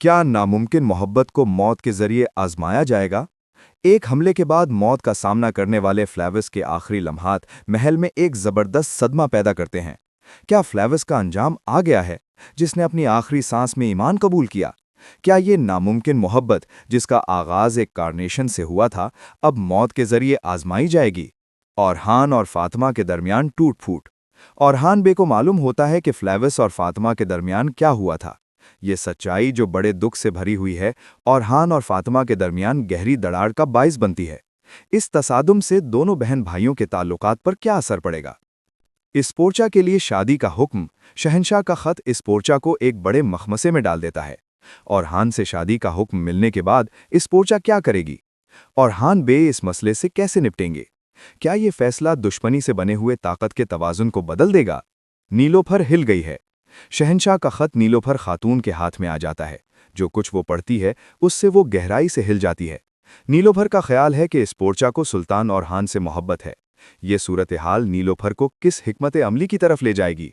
क्या नामुमकिन मोहब्बत को मौत के जरिए आजमाया जाएगा? एक हमले के बाद मौत का सामना करने वाले फ्लेविस के आखिरी लम्हात महल में एक जबरदस्त सदमा पैदा करते हैं। क्या फ्लेविस का अंजाम आ गया है, जिसने अपनी आखिरी सांस में ईमान कबूल किया? क्या ये नामुमकिन मोहब्बत, जिसका आगाज एक कार्नेशन से हुआ था, अब मौत के जरिए आजमाई जाएगी? औरहान और फातिमा के दरमियान टूट फूट। औरहान बे को मालूम होता है कि फ्लेविस और फातिमा के दरमियान क्या हुआ था। ये सच्चाई जो बड़े दुख से भरी हुई है, औरहान और फातिमा के दरमियान गहरी दरार का बाइस बनती है। इस तसादुम से दोनों बहन भाइयों के ताल्लुकात पर क्या असर पड़ेगा? इस्पोर्चा के लिए शादी का हुक्म, शहंशाह का खत इस्पोर्चा को एक बड़े मखमसे में डाल देता है। औरहान से शादी का हुक्म मिलने के बाद इस्पोर्चा क्या करेगी? औरहान बे इस मसले से कैसे निपटेंगे? क्या ये फैसला दुश्मनी से बने हुए ताकत के तवाजुन को बदल देगा? नीलोफर हिल गई है। शहंशाह का खत नीलोफर खातून के हाथ में आ जाता है। जो कुछ वो पढ़ती है उससे वो गहराई से हिल जाती है। नीलोफर का ख्याल है कि इस्पोर्चा को सुल्तान औरहान से मोहब्बत है। ये सूरत हाल नीलोफर को किस हिकमत अमली की तरफ ले जाएगी?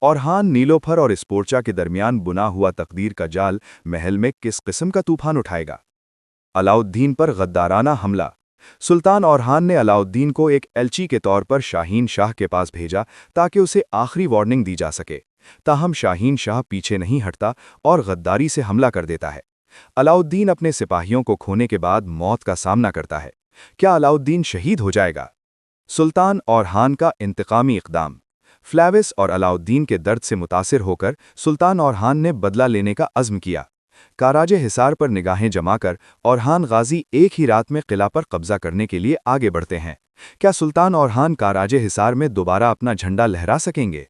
औरहान, नीलोफर और इस्पोर्चा के दरमियान बुना हुआ तकदीर का जाल महल में किस किस्म का तूफान उठाएगा? अलाउद्दीन पर गद्दाराना हमला। सुल्तान औरहान ने अलाउद्दीन को एक एलची के तौर पर शाहीन शाह के पास भेजा ताकि उसे आखिरी वार्निंग दी जा सके। ताहम शाहीन शाह पीछे नहीं हटता और गद्दारी से हमला कर देता है। अलाउद्दीन अपने सिपाहियों को खोने के बाद मौत का सामना करता है। क्या अलाउद्दीन शहीद हो जाएगा? सुल्तान औरहान का इंतकामी इक़दाम। फ्लेविस और अलाउद्दीन के दर्द से मुतासिर होकर सुल्तान औरहान ने बदला लेने का अज़्म किया। काराजे हिसार पर निगाहें जमाकर औरहान गाजी एक ही रात में किला पर कब्जा करने के लिए आगे बढ़ते हैं। क्या सुल्तान औरहान काराजे हिसार में दोबारा अपना झंडा लहरा सकेंगे?